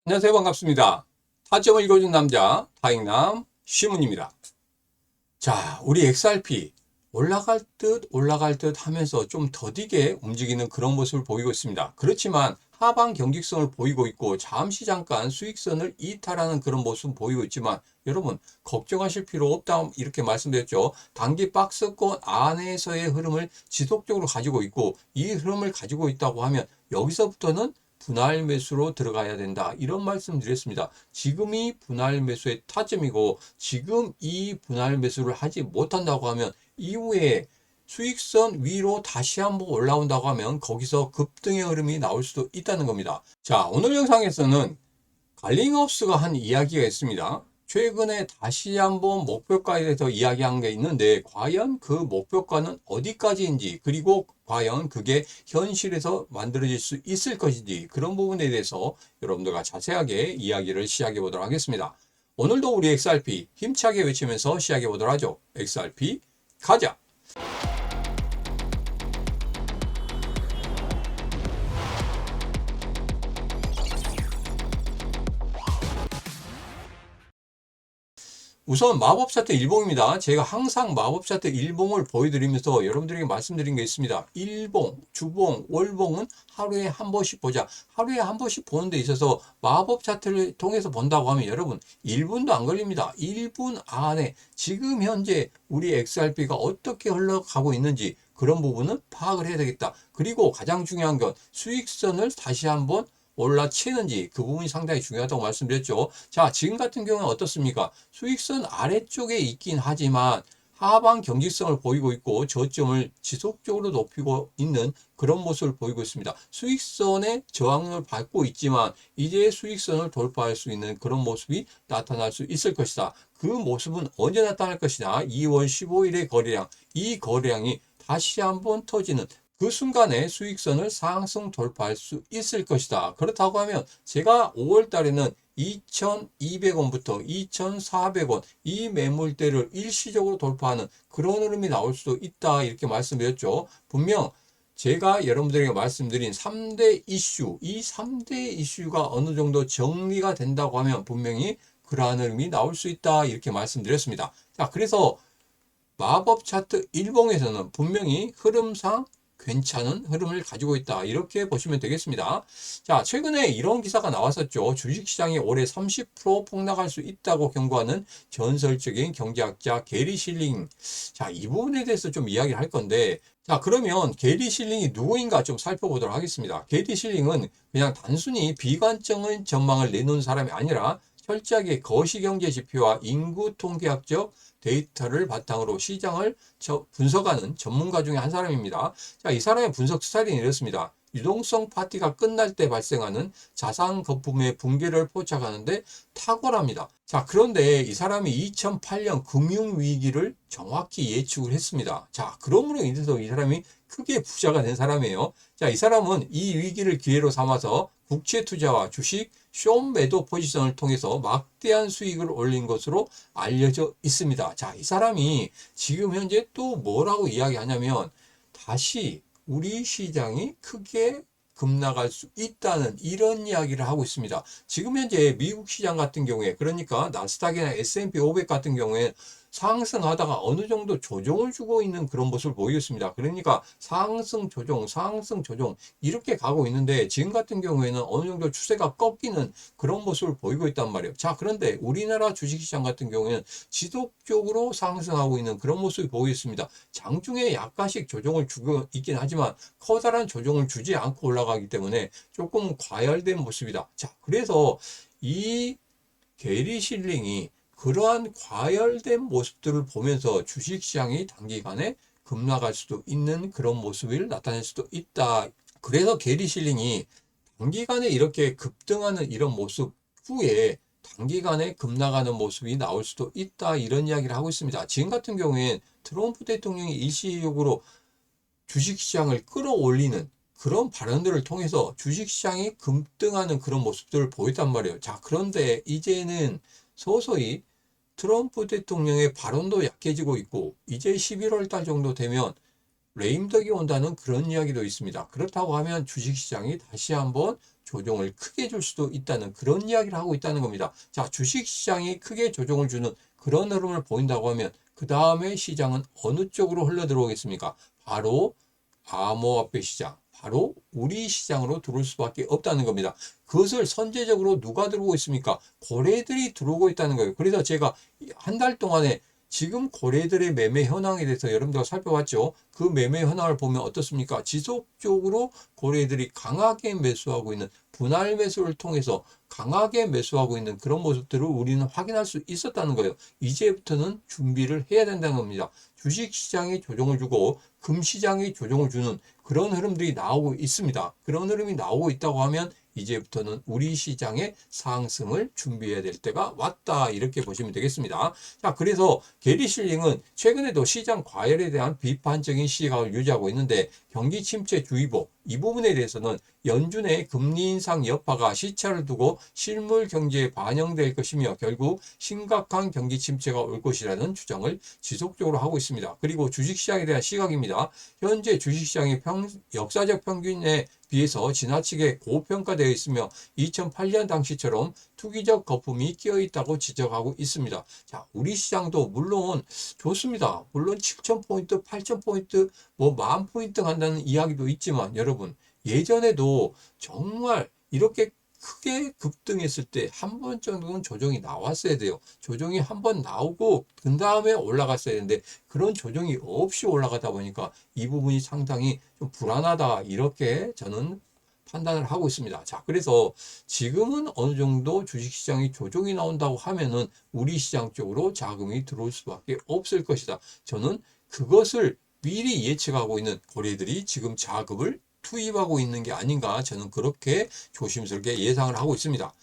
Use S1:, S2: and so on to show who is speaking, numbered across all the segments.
S1: 안녕하세요. 반갑습니다. 타점을 읽어준 남자 타익남 시문입니다. 자, 우리 XRP 올라갈 듯 하면서 좀 더디게 움직이는 그런 모습을 보이고 있습니다. 그렇지만 하방 경직성을 보이고 있고 잠시 잠깐 수익선을 이탈하는 그런 모습을 보이고 있지만 여러분 걱정하실 필요 없다 이렇게 말씀드렸죠. 단기 박스권 안에서의 흐름을 지속적으로 가지고 있고 이 흐름을 가지고 있다고 하면 여기서부터는 분할 매수로 들어가야 된다. 이런 말씀 드렸습니다. 지금이 분할 매수의 타점이고 지금 이 분할 매수를 하지 못한다고 하면 이후에 수익선 위로 다시 한번 올라온다고 하면 거기서 급등의 흐름이 나올 수도 있다는 겁니다. 자, 오늘 영상에서는 갈링하우스가 한 이야기가 있습니다. 최근에 다시 한번 목표가에 대해서 이야기한 게 있는데 과연 그 목표가는 어디까지인지 그리고 과연 그게 현실에서 만들어질 수 있을 것인지 그런 부분에 대해서 여러분들과 자세하게 이야기를 시작해 보도록 하겠습니다. 오늘도 우리 XRP 힘차게 외치면서 시작해 보도록 하죠. XRP 가자! 우선 마법 차트 일봉입니다. 제가 항상 마법 차트 일봉을 보여드리면서 여러분들에게 말씀드린 게 있습니다. 일봉, 주봉, 월봉은 하루에 한 번씩 보자. 하루에 한 번씩 보는 데 있어서 마법 차트를 통해서 본다고 하면 여러분 1분도 안 걸립니다. 1분 안에 지금 현재 우리 XRP가 어떻게 흘러가고 있는지 그런 부분은 파악을 해야 되겠다. 그리고 가장 중요한 건 수익선을 다시 한번 올라치는지 그 부분이 상당히 중요하다고 말씀드렸죠. 자, 지금 같은 경우는 어떻습니까? 수익선 아래쪽에 있긴 하지만 하방 경직성을 보이고 있고 저점을 지속적으로 높이고 있는 그런 모습을 보이고 있습니다. 수익선의 저항을 받고 있지만 이제 수익선을 돌파할 수 있는 그런 모습이 나타날 수 있을 것이다. 그 모습은 언제 나타날 것이냐? 2월 15일의 거래량, 이 거래량이 다시 한번 터지는 그 순간에 수익선을 상승 돌파할 수 있을 것이다. 그렇다고 하면 제가 5월 달에는 2,200원부터 2,400원 이 매물대를 일시적으로 돌파하는 그런 흐름이 나올 수도 있다. 이렇게 말씀드렸죠. 분명 제가 여러분들에게 말씀드린 3대 이슈, 이 3대 이슈가 어느 정도 정리가 된다고 하면 분명히 그러한 흐름이 나올 수 있다. 이렇게 말씀드렸습니다. 자, 그래서 마법 차트 일봉에서는 분명히 흐름상 괜찮은 흐름을 가지고 있다. 이렇게 보시면 되겠습니다. 자, 최근에 이런 기사가 나왔었죠. 주식시장이 올해 30% 폭락할 수 있다고 경고하는 전설적인 경제학자 게리 실링. 자, 이 부분에 대해서 좀 이야기를 할 건데, 자, 그러면 게리 실링이 누구인가 좀 살펴보도록 하겠습니다. 게리 실링은 그냥 단순히 비관적인 전망을 내놓은 사람이 아니라 철저하게 거시경제 지표와 인구 통계학적 데이터를 바탕으로 시장을 분석하는 전문가 중에 한 사람입니다. 자, 이 사람의 분석 스타일이 이렇습니다. 유동성 파티가 끝날 때 발생하는 자산 거품의 붕괴를 포착하는데 탁월합니다. 자, 그런데 이 사람이 2008년 금융위기를 정확히 예측을 했습니다. 자, 그러므로 인해서 이 사람이 크게 부자가 된 사람이에요. 자, 이 사람은 이 위기를 기회로 삼아서 국채 투자와 주식, 숏 매도 포지션을 통해서 막대한 수익을 올린 것으로 알려져 있습니다. 자, 이 사람이 지금 현재 또 뭐라고 이야기하냐면 다시 우리 시장이 크게 급락할 수 있다는 이런 이야기를 하고 있습니다. 지금 현재 미국 시장 같은 경우에 그러니까 나스닥이나 S&P 500 같은 경우에 상승하다가 어느 정도 조정을 주고 있는 그런 모습을 보이고 있습니다. 그러니까 상승 조정 이렇게 가고 있는데 지금 같은 경우에는 어느 정도 추세가 꺾이는 그런 모습을 보이고 있단 말이에요. 자, 그런데 우리나라 주식시장 같은 경우에는 지속적으로 상승하고 있는 그런 모습이 보이고 있습니다. 장중에 약간씩 조정을 주고 있긴 하지만 커다란 조정을 주지 않고 올라가기 때문에 조금 과열된 모습이다. 자, 그래서 이 게리 실링이 그러한 과열된 모습들을 보면서 주식시장이 단기간에 급락할 수도 있는 그런 모습을 나타낼 수도 있다. 그래서 게리 실링이 단기간에 이렇게 급등하는 이런 모습 후에 단기간에 급락하는 모습이 나올 수도 있다. 이런 이야기를 하고 있습니다. 지금 같은 경우엔 트럼프 대통령이 일시적으로 주식시장을 끌어올리는 그런 발언들을 통해서 주식시장이 급등하는 그런 모습들을 보였단 말이에요. 자, 그런데 이제는 서서히 트럼프 대통령의 발언도 약해지고 있고 이제 11월 달 정도 되면 레임덕이 온다는 그런 이야기도 있습니다. 그렇다고 하면 주식시장이 다시 한번 조정을 크게 줄 수도 있다는 그런 이야기를 하고 있다는 겁니다. 자, 주식시장이 크게 조정을 주는 그런 흐름을 보인다고 하면 그 다음에 시장은 어느 쪽으로 흘러 들어오겠습니까? 바로 암호화폐 시장, 바로 우리 시장으로 들어올 수밖에 없다는 겁니다. 그것을 선제적으로 누가 들어오고 있습니까? 고래들이 들어오고 있다는 거예요. 그래서 제가 한 달 동안에 지금 고래들의 매매 현황에 대해서 여러분들과 살펴봤죠. 그 매매 현황을 보면 어떻습니까? 지속적으로 고래들이 강하게 매수하고 있는 분할 매수를 통해서 강하게 매수하고 있는 그런 모습들을 우리는 확인할 수 있었다는 거예요. 이제부터는 준비를 해야 된다는 겁니다. 주식시장이 조정을 주고 금시장이 조정을 주는 그런 흐름들이 나오고 있습니다. 그런 흐름이 나오고 있다고 하면 이제부터는 우리 시장의 상승을 준비해야 될 때가 왔다, 이렇게 보시면 되겠습니다. 자, 그래서 게리 실링은 최근에도 시장 과열에 대한 비판적인 시각을 유지하고 있는데 경기 침체 주의보 이 부분에 대해서는 연준의 금리 인상 여파가 시차를 두고 실물 경제에 반영될 것이며 결국 심각한 경기 침체가 올 것이라는 주장을 지속적으로 하고 있습니다. 그리고 주식시장에 대한 시각입니다. 현재 주식시장이 역사적 평균에 비해서 지나치게 고평가되어 있으며 2008년 당시처럼 투기적 거품이 끼어 있다고 지적하고 있습니다. 자, 우리 시장도 물론 좋습니다. 물론 7,000포인트, 8,000포인트, 뭐 10,000포인트 간다는 이야기도 있지만 여러분, 예전에도 정말 이렇게 크게 급등했을 때 한 번 정도는 조정이 나왔어야 돼요. 조정이 한 번 나오고 그 다음에 올라갔어야 되는데 그런 조정이 없이 올라가다 보니까 이 부분이 상당히 좀 불안하다, 이렇게 저는 판단을 하고 있습니다. 자, 그래서 지금은 어느 정도 주식시장이 조정이 나온다고 하면은 우리 시장 쪽으로 자금이 들어올 수밖에 없을 것이다. 저는 그것을 미리 예측하고 있는 고래들이 지금 자금을 투입하고 있는 게 아닌가, 저는 그렇게 조심스럽게 예상을 하고 있습니다.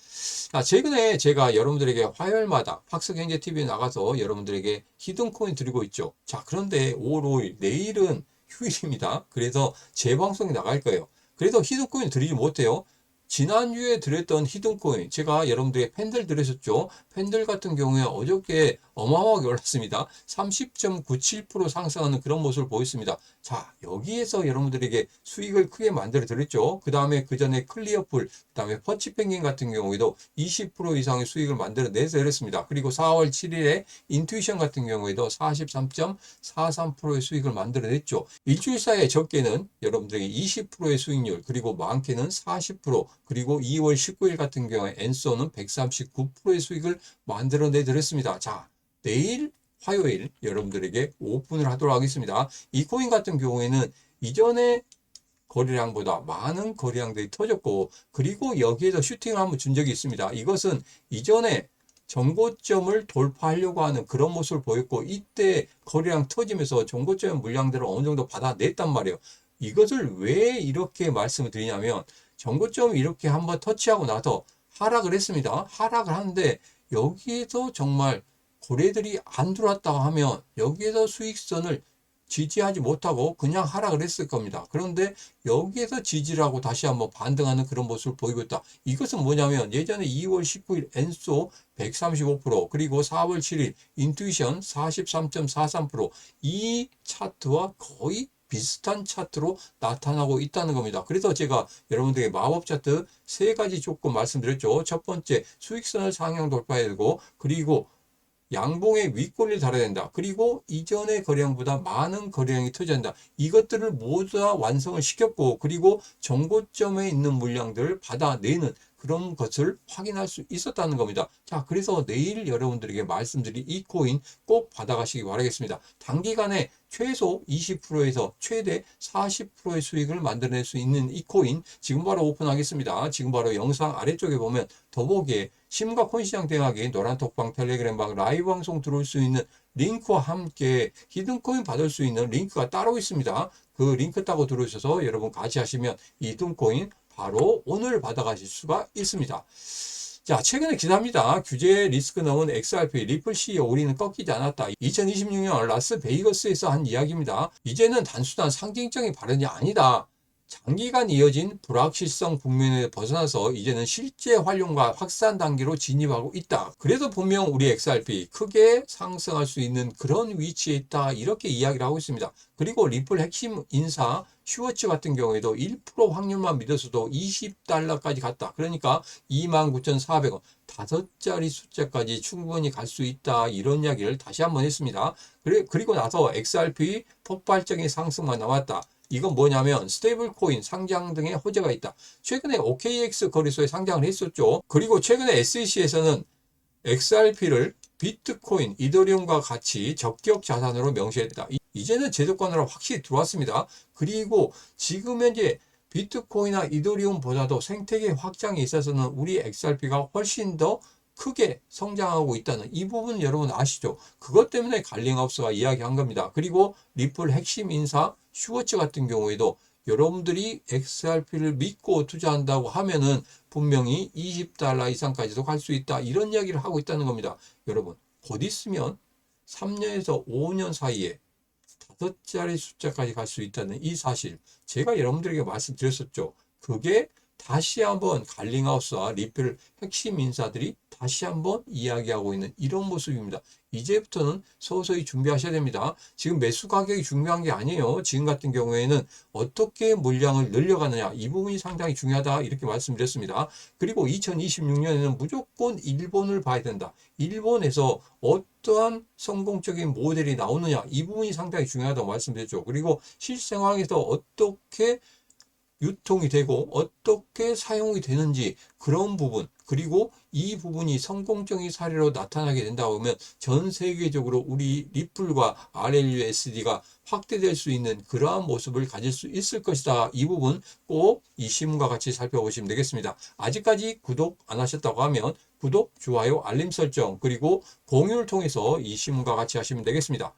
S1: 자, 최근에 제가 여러분들에게 화요일마다 팍스경제TV에 나가서 여러분들에게 히든코인 드리고 있죠. 자, 그런데 5월 5일 내일은 휴일입니다. 그래서 재방송이 나갈 거예요. 그래서 히든코인 드리지 못해요. 지난주에 드렸던 히든코인, 제가 여러분들에게 팬들 드렸었죠. 팬들 같은 경우에 어저께 어마어마하게 올랐습니다. 30.97% 상승하는 그런 모습을 보였습니다. 자, 여기에서 여러분들에게 수익을 크게 만들어 드렸죠. 그 다음에 그 전에 클리어풀, 그 다음에 퍼치펭귄 같은 경우에도 20% 이상의 수익을 만들어 내서 드렸습니다. 그리고 4월 7일에 인투이션 같은 경우에도 43.43%의 수익을 만들어 냈죠. 일주일 사이에 적게는 여러분들에게 20%의 수익률, 그리고 많게는 40%, 그리고 2월 19일 같은 경우에 엔소는 139%의 수익을 만들어 내드렸습니다. 자, 내일 화요일 여러분들에게 오픈을 하도록 하겠습니다. 이 코인 같은 경우에는 이전에 거래량보다 많은 거래량들이 터졌고, 그리고 여기에서 슈팅을 한번 준 적이 있습니다. 이것은 이전에 정고점을 돌파하려고 하는 그런 모습을 보였고, 이때 거래량 터지면서 정고점 물량들을 어느 정도 받아냈단 말이에요. 이것을 왜 이렇게 말씀을 드리냐면, 정고점을 이렇게 한번 터치하고 나서 하락을 했습니다. 하락을 하는데 여기에서 정말 고래들이 안 들어왔다고 하면 여기에서 수익선을 지지하지 못하고 그냥 하락을 했을 겁니다. 그런데 여기에서 지지를 하고 다시 한번 반등하는 그런 모습을 보이고 있다. 이것은 뭐냐면 예전에 2월 19일 엔소 135%, 그리고 4월 7일 인투이션 43.43%, 이 차트와 거의 비슷한 차트로 나타나고 있다는 겁니다. 그래서 제가 여러분들에게 마법 차트 세 가지 조건 말씀드렸죠. 첫 번째, 수익선을 상향 돌파해야 되고, 그리고 양봉의 윗꼬리를 달아야 된다. 그리고 이전의 거래량보다 많은 거래량이 터져야 된다. 이것들을 모두 다 완성을 시켰고, 그리고 정고점에 있는 물량들을 받아내는 그런 것을 확인할 수 있었다는 겁니다. 자, 그래서 내일 여러분들에게 말씀드린 이 코인 꼭 받아가시기 바라겠습니다. 단기간에 최소 20%에서 최대 40%의 수익을 만들어낼 수 있는 이 코인 지금 바로 오픈하겠습니다. 지금 바로 영상 아래쪽에 보면 더보기에 심과 코인시장 대학의 노란톡방 텔레그램방 라이브 방송 들어올 수 있는 링크와 함께 히든코인 받을 수 있는 링크가 따로 있습니다. 그 링크 따고 들어오셔서 여러분 같이 하시면 이 히든코인 바로 오늘 받아가실 수가 있습니다. 자, 최근에 기사입니다. 규제 리스크 넣은 XRP 리플 CEO 우리는 꺾이지 않았다. 2026년 라스베이거스에서 한 이야기입니다. 이제는 단순한 상징적인 발언이 아니다. 장기간 이어진 불확실성 국면에 벗어나서 이제는 실제 활용과 확산 단계로 진입하고 있다. 그래서 분명 우리 XRP 크게 상승할 수 있는 그런 위치에 있다. 이렇게 이야기를 하고 있습니다. 그리고 리플 핵심 인사 슈워츠 같은 경우에도 1% 확률만 믿어서도 $20까지 갔다. 그러니까 29,400원. 5자리 숫자까지 충분히 갈 수 있다. 이런 이야기를 다시 한번 했습니다. 그리고 나서 XRP 폭발적인 상승만 남았다. 이건 뭐냐면 스테이블 코인 상장 등의 호재가 있다. 최근에 OKX 거래소에 상장을 했었죠. 그리고 최근에 SEC에서는 XRP를 비트코인, 이더리움과 같이 적격 자산으로 명시했다. 이제는 제도권으로 확실히 들어왔습니다. 그리고 지금 현재 비트코인이나 이더리움보다도 생태계 확장에 있어서는 우리 XRP가 훨씬 더 크게 성장하고 있다는 이 부분 여러분 아시죠? 그것 때문에 갈링하우스가 이야기한 겁니다. 그리고 리플 핵심 인사 슈워츠 같은 경우에도 여러분들이 XRP를 믿고 투자한다고 하면은 분명히 $20 이상까지도 갈 수 있다. 이런 이야기를 하고 있다는 겁니다. 여러분, 곧 있으면 3년에서 5년 사이에 5자리 숫자까지 갈 수 있다는 이 사실, 제가 여러분들에게 말씀드렸었죠. 그게 다시 한번 갈링하우스와 리플 핵심 인사들이 다시 한번 이야기하고 있는 이런 모습입니다. 이제부터는 서서히 준비하셔야 됩니다. 지금 매수 가격이 중요한 게 아니에요. 지금 같은 경우에는 어떻게 물량을 늘려가느냐, 이 부분이 상당히 중요하다 이렇게 말씀드렸습니다. 그리고 2026년에는 무조건 일본을 봐야 된다. 일본에서 어떠한 성공적인 모델이 나오느냐, 이 부분이 상당히 중요하다고 말씀드렸죠. 그리고 실생활에서 어떻게 유통이 되고 어떻게 사용이 되는지 그런 부분, 그리고 이 부분이 성공적인 사례로 나타나게 된다고 하면 전 세계적으로 우리 리플과 RLUSD가 확대될 수 있는 그러한 모습을 가질 수 있을 것이다. 이 부분 꼭 이 신문과 같이 살펴보시면 되겠습니다. 아직까지 구독 안 하셨다고 하면 구독, 좋아요, 알림 설정, 그리고 공유를 통해서 이 신문과 같이 하시면 되겠습니다.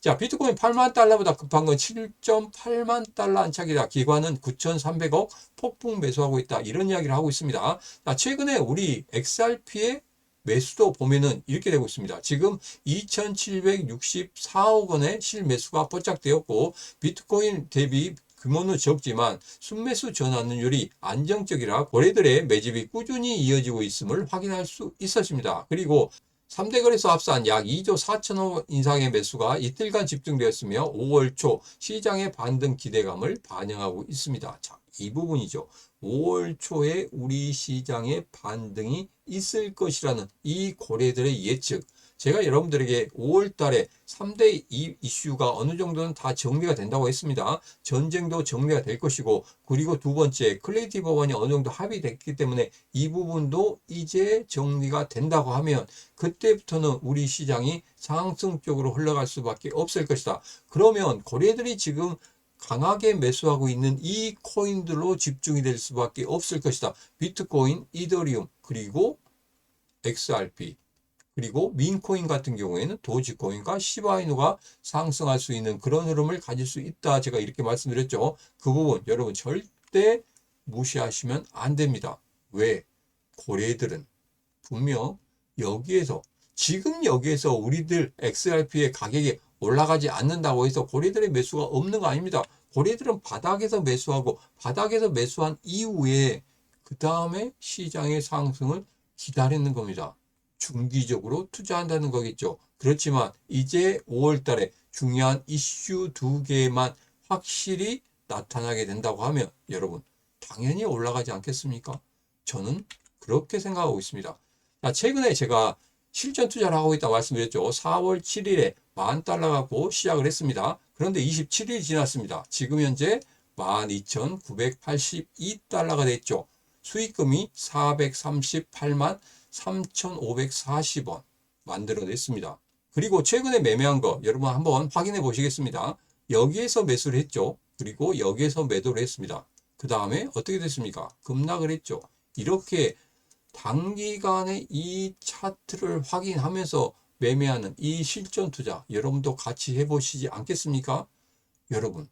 S1: 자, 비트코인 8만 달러보다 급한 건 7.8만 달러 안착이다. 기관은 9,300억 폭풍 매수하고 있다. 이런 이야기를 하고 있습니다. 자, 최근에 우리 XRP의 매수도 보면은 이렇게 되고 있습니다. 지금 2,764억 원의 실매수가 포착되었고, 비트코인 대비 규모는 적지만 순매수 전환율이 안정적이라 거래들의 매집이 꾸준히 이어지고 있음을 확인할 수 있었습니다. 그리고 3대 거래소 합산 약 2조 4천억 이상의 매수가 이틀간 집중되었으며 5월 초 시장의 반등 기대감을 반영하고 있습니다. 자, 이 부분이죠. 5월 초에 우리 시장의 반등이 있을 것이라는 이 거래들의 예측. 제가 여러분들에게 5월 달에 3대 이슈가 어느 정도는 다 정리가 된다고 했습니다. 전쟁도 정리가 될 것이고, 그리고 두 번째 클레이티 법안이 어느 정도 합의됐기 때문에 이 부분도 이제 정리가 된다고 하면 그때부터는 우리 시장이 상승 쪽으로 흘러갈 수밖에 없을 것이다. 그러면 거래들이 지금 강하게 매수하고 있는 이 코인들로 집중이 될 수밖에 없을 것이다. 비트코인, 이더리움, 그리고 XRP, 그리고 민코인 같은 경우에는 도지코인과 시바이누가 상승할 수 있는 그런 흐름을 가질 수 있다. 제가 이렇게 말씀드렸죠. 그 부분 여러분 절대 무시하시면 안 됩니다. 왜? 고래들은 분명 여기에서, 지금 여기에서 우리들 XRP의 가격이 올라가지 않는다고 해서 고래들의 매수가 없는 거 아닙니다. 고래들은 바닥에서 매수하고 바닥에서 매수한 이후에 그 다음에 시장의 상승을 기다리는 겁니다. 중기적으로 투자한다는 거겠죠. 그렇지만 이제 5월 달에 중요한 이슈 2개만 확실히 나타나게 된다고 하면 여러분 당연히 올라가지 않겠습니까? 저는 그렇게 생각하고 있습니다. 자, 최근에 제가 실전 투자를 하고 있다고 말씀드렸죠. 4월 7일에 10,000달러 갖고 시작을 했습니다. 그런데 27일이 지났습니다. 지금 현재 12,982달러가 됐죠. 수익금이 438만 3,540원 만들어냈습니다. 그리고 최근에 매매한 거 여러분 한번 확인해 보시겠습니다. 여기에서 매수를 했죠. 그리고 여기에서 매도를 했습니다. 그 다음에 어떻게 됐습니까? 급락을 했죠. 이렇게 단기간에 이 차트를 확인하면서 매매하는 이 실전 투자 여러분도 같이 해보시지 않겠습니까? 여러분,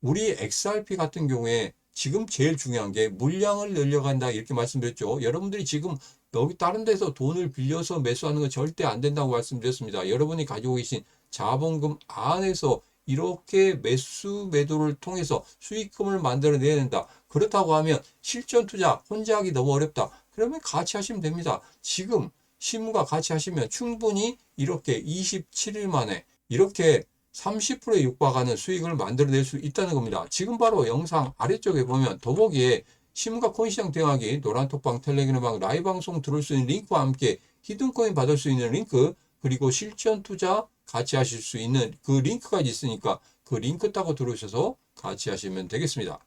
S1: 우리 XRP 같은 경우에 지금 제일 중요한 게 물량을 늘려간다 이렇게 말씀드렸죠. 여러분들이 지금 여기 다른 데서 돈을 빌려서 매수하는 건 절대 안 된다고 말씀드렸습니다. 여러분이 가지고 계신 자본금 안에서 이렇게 매수 매도를 통해서 수익금을 만들어내야 된다. 그렇다고 하면 실전 투자 혼자 하기 너무 어렵다. 그러면 같이 하시면 됩니다. 지금 시무가 같이 하시면 충분히 이렇게 27일 만에 이렇게 30%에 육박하는 수익을 만들어낼 수 있다는 겁니다. 지금 바로 영상 아래쪽에 보면 더보기에 시무가 코인시장 대응하기 노란톡방 텔레그램방 라이브 방송 들을 수 있는 링크와 함께 히든코인 받을 수 있는 링크 그리고 실전 투자 같이 하실 수 있는 그 링크까지 있으니까 그 링크 따고 들어오셔서 같이 하시면 되겠습니다.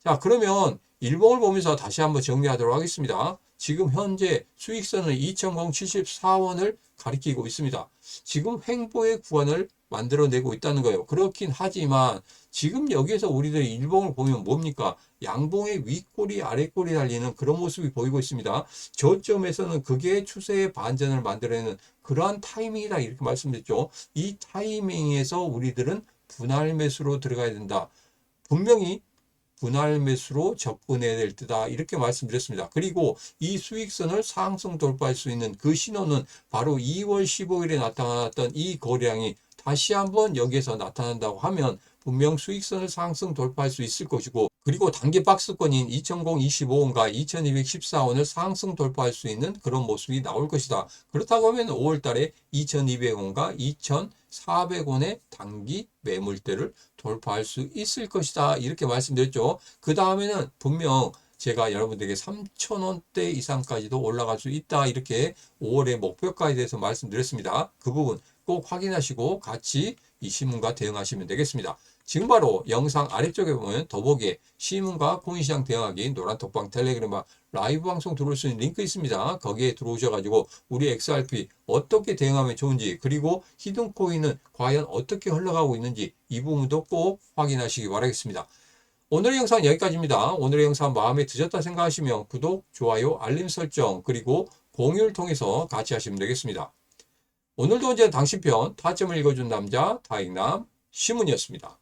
S1: 자, 그러면 일봉을 보면서 다시 한번 정리하도록 하겠습니다. 지금 현재 수익선은 2,074원을 가리키고 있습니다. 지금 횡보의 구간을 만들어내고 있다는 거예요. 그렇긴 하지만 지금 여기에서 우리들이 일봉을 보면 뭡니까? 양봉의 윗꼬리 아랫꼬리 달리는 그런 모습이 보이고 있습니다. 저점에서는 그게 추세의 반전을 만들어내는 그러한 타이밍이다 이렇게 말씀드렸죠. 이 타이밍에서 우리들은 분할 매수로 들어가야 된다. 분명히 분할 매수로 접근해야 될 때다 이렇게 말씀드렸습니다. 그리고 이 수익선을 상승 돌파할 수 있는 그 신호는 바로 2월 15일에 나타났던 이 거래량이 다시 한번 여기에서 나타난다고 하면 분명 수익선을 상승 돌파할 수 있을 것이고 그리고 단기 박스권인 2025원과 2214원을 상승 돌파할 수 있는 그런 모습이 나올 것이다. 그렇다고 하면 5월 달에 2200원과 2400원의 단기 매물대를 돌파할 수 있을 것이다. 이렇게 말씀드렸죠. 그 다음에는 분명 제가 여러분들에게 3,000원대 이상까지도 올라갈 수 있다. 이렇게 5월의 목표가에 대해서 말씀드렸습니다. 그 부분 꼭 확인하시고 같이 이 신문과 대응하시면 되겠습니다. 지금 바로 영상 아래쪽에 보면 더보기에 시문과 코인시장 대응하기 노란톡방 텔레그램방 라이브 방송 들어올 수 있는 링크 있습니다. 거기에 들어오셔가지고 우리 XRP 어떻게 대응하면 좋은지 그리고 히든코인은 과연 어떻게 흘러가고 있는지 이 부분도 꼭 확인하시기 바라겠습니다. 오늘의 영상 여기까지입니다. 오늘의 영상 마음에 드셨다 생각하시면 구독, 좋아요, 알림 설정 그리고 공유를 통해서 같이 하시면 되겠습니다. 오늘도 언제나 당신 편 타점을 읽어준 남자 다익남 시문이었습니다.